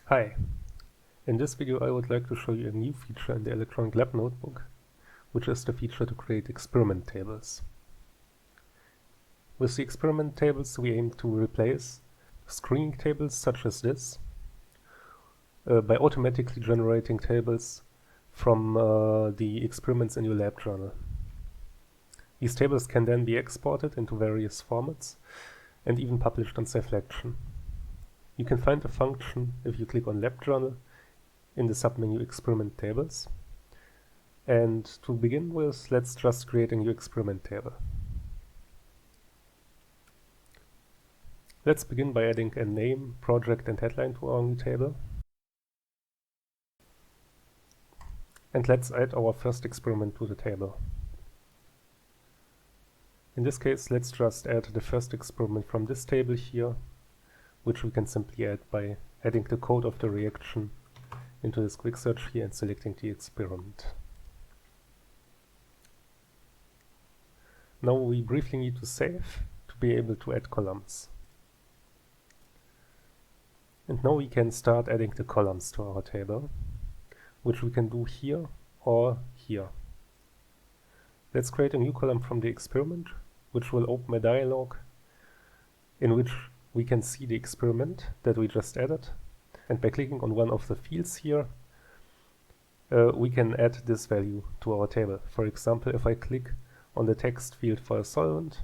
Hi, in this video I would like to show you a new feature in the Electronic Lab Notebook, which is the feature to create experiment tables. With the experiment tables we aim to replace screening tables such as this by automatically generating tables from the experiments in your lab journal. These tables can then be exported into various formats and even published on Sciformation. You can find the function if you click on Lab Journal in the submenu Experiment Tables. And to begin with, let's just create a new experiment table. Let's begin by adding a name, project and headline to our new table. And let's add our first experiment to the table. In this case, let's just add the first experiment from this table here, which we can simply add by adding the code of the reaction into this quick search here and selecting the experiment. Now we briefly need to save to be able to add columns. And now we can start adding the columns to our table, which we can do here or here. Let's create a new column from the experiment, which will open a dialog in which we can see the experiment that we just added, and by clicking on one of the fields here we can add this value to our table. For example, if I click on the text field for a solvent,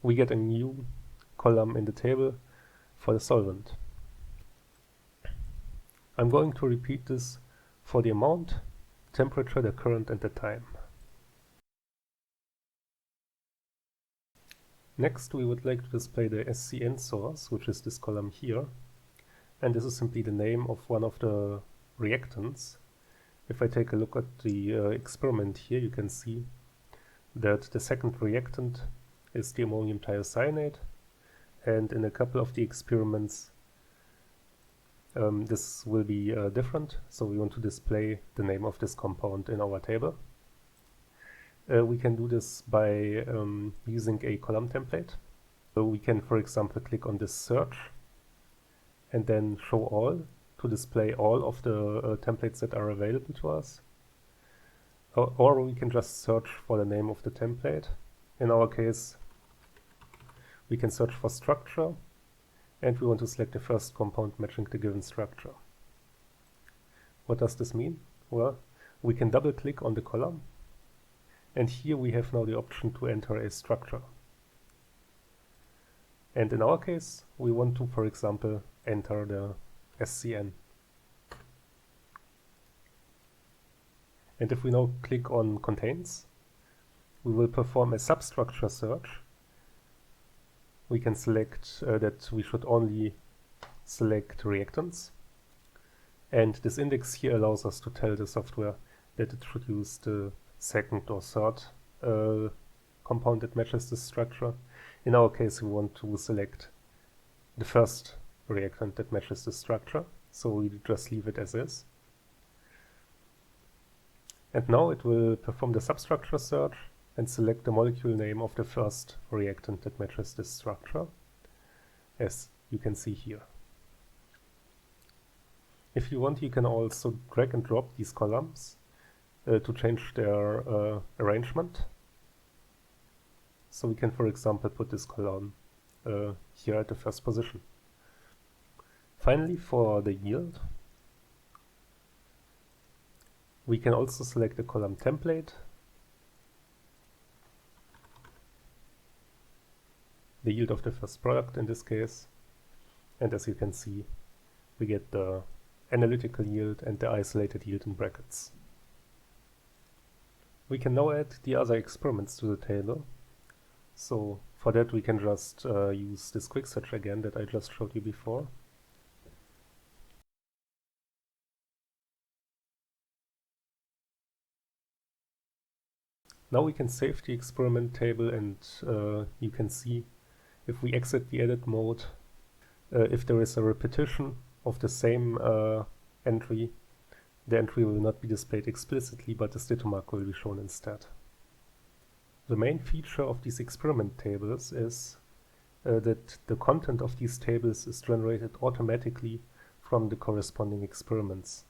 we get a new column in the table for the solvent. I'm going to repeat this for the amount, temperature, the current and the time. Next, we would like to display the SCN source, which is this column here, and this is simply the name of one of the reactants. If I take a look at the experiment here, you can see that the second reactant is the ammonium thiocyanate, and in a couple of the experiments this will be different, so we want to display the name of this compound in our table. We can do this by using a column template. So we can, for example, click on this search and then show all to display all of the templates that are available to us. Or we can just search for the name of the template. In our case, we can search for structure, and we want to select the first compound matching the given structure. What does this mean? Well, we can double click on the column, and here we have now the option to enter a structure. And in our case, we want to, for example, enter the SCN. And if we now click on Contains, we will perform a substructure search. We can select that we should only select reactants. And this index here allows us to tell the software that it should use the second or third compound that matches this structure. In our case, we want to select the first reactant that matches this structure, so we just leave it as is. And now it will perform the substructure search and select the molecule name of the first reactant that matches this structure, as you can see here. If you want, you can also drag and drop these columns to change their arrangement. So we can, for example, put this column here at the first position. Finally, for the yield, we can also select the column template, the yield of the first product in this case, and as you can see, we get the analytical yield and the isolated yield in brackets. We can now add the other experiments to the table. So for that we can just use this quick search again that I just showed you before. Now we can save the experiment table, and you can see if we exit the edit mode, if there is a repetition of the same entry, the entry will not be displayed explicitly, but the stitomark will be shown instead. The main feature of these experiment tables is that the content of these tables is generated automatically from the corresponding experiments.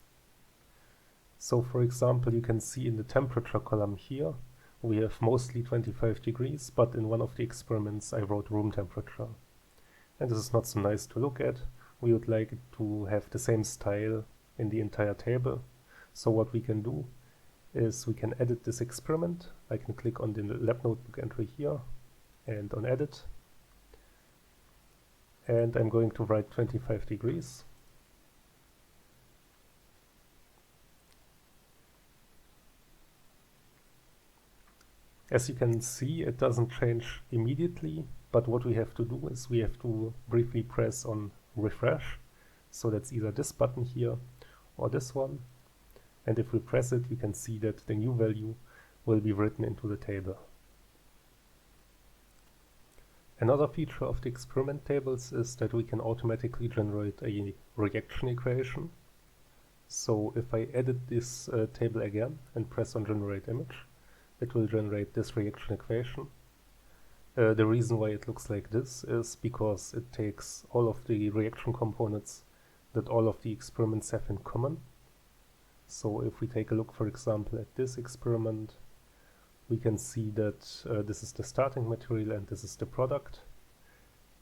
So for example, you can see in the temperature column here, we have mostly 25 degrees, but in one of the experiments I wrote room temperature. And this is not so nice to look at. We would like it to have the same style in the entire table. So what we can do is we can edit this experiment. I can click on the lab notebook entry here and on edit. And I'm going to write 25 degrees. As you can see, it doesn't change immediately, but what we have to do is we have to briefly press on refresh. So that's either this button here or this one. And if we press it, you can see that the new value will be written into the table. Another feature of the experiment tables is that we can automatically generate a reaction equation. So if I edit this table again and press on generate image, it will generate this reaction equation. The reason why it looks like this is because it takes all of the reaction components that all of the experiments have in common. So if we take a look, for example, at this experiment, we can see that this is the starting material and this is the product.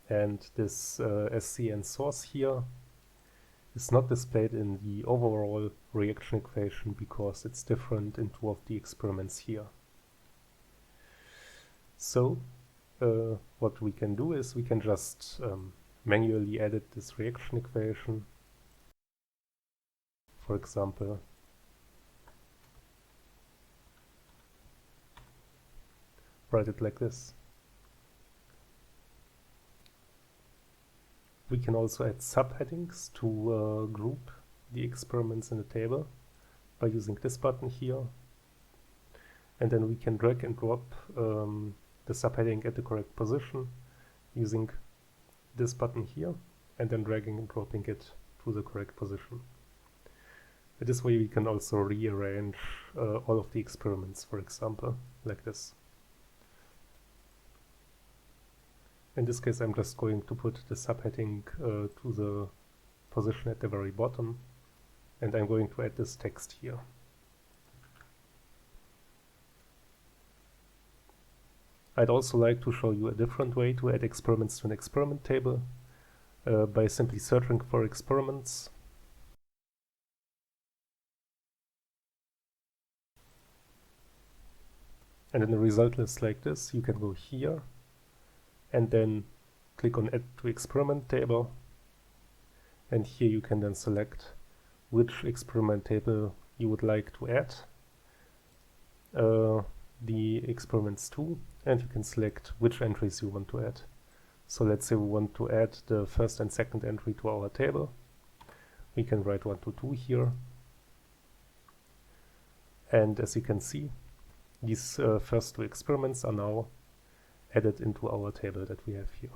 And this SCN source here is not displayed in the overall reaction equation because it's different in two of the experiments here. So what we can do is we can just manually edit this reaction equation. For example, write it like this. We can also add subheadings to group the experiments in the table by using this button here. And then we can drag and drop the subheading at the correct position using this button here, and then dragging and dropping it to the correct position. This way we can also rearrange all of the experiments, for example, like this. In this case, I'm just going to put the subheading to the position at the very bottom, and I'm going to add this text here. I'd also like to show you a different way to add experiments to an experiment table by simply searching for experiments. And in the result list like this, you can go here and then click on Add to Experiment Table. And here you can then select which experiment table you would like to add the experiments to, and you can select which entries you want to add. So let's say we want to add the first and second entry to our table. We can write 1 to 2 here. And as you can see, these first two experiments are now added into our table that we have here.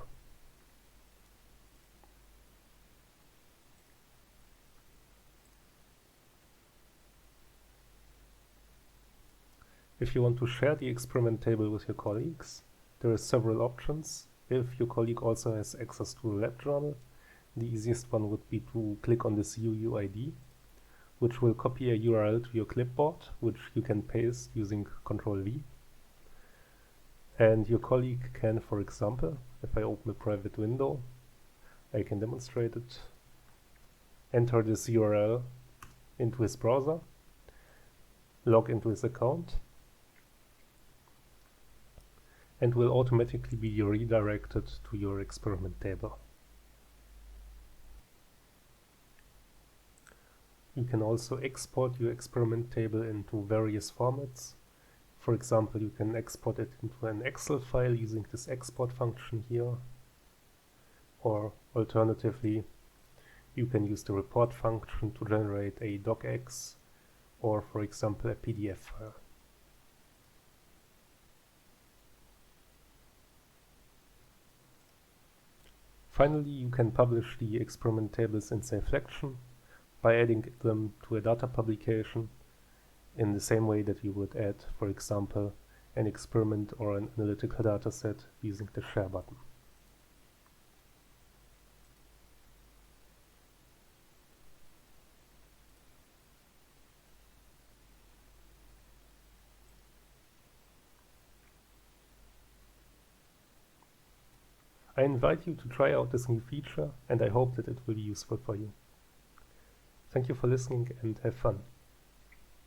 If you want to share the experiment table with your colleagues, there are several options. If your colleague also has access to the lab journal, the easiest one would be to click on this UUID, which will copy a URL to your clipboard, which you can paste using Ctrl-V. And your colleague can, for example, if I open a private window, I can demonstrate it, enter this URL into his browser, log into his account, and will automatically be redirected to your experiment table. You can also export your experiment table into various formats. For example, you can export it into an Excel file using this export function here, or alternatively, you can use the report function to generate a docx or, for example, a PDF file. Finally, you can publish the experiment tables in Sciformation by adding them to a data publication in the same way that you would add, for example, an experiment or an analytical dataset using the Share button. I invite you to try out this new feature, and I hope that it will be useful for you. Thank you for listening and have fun.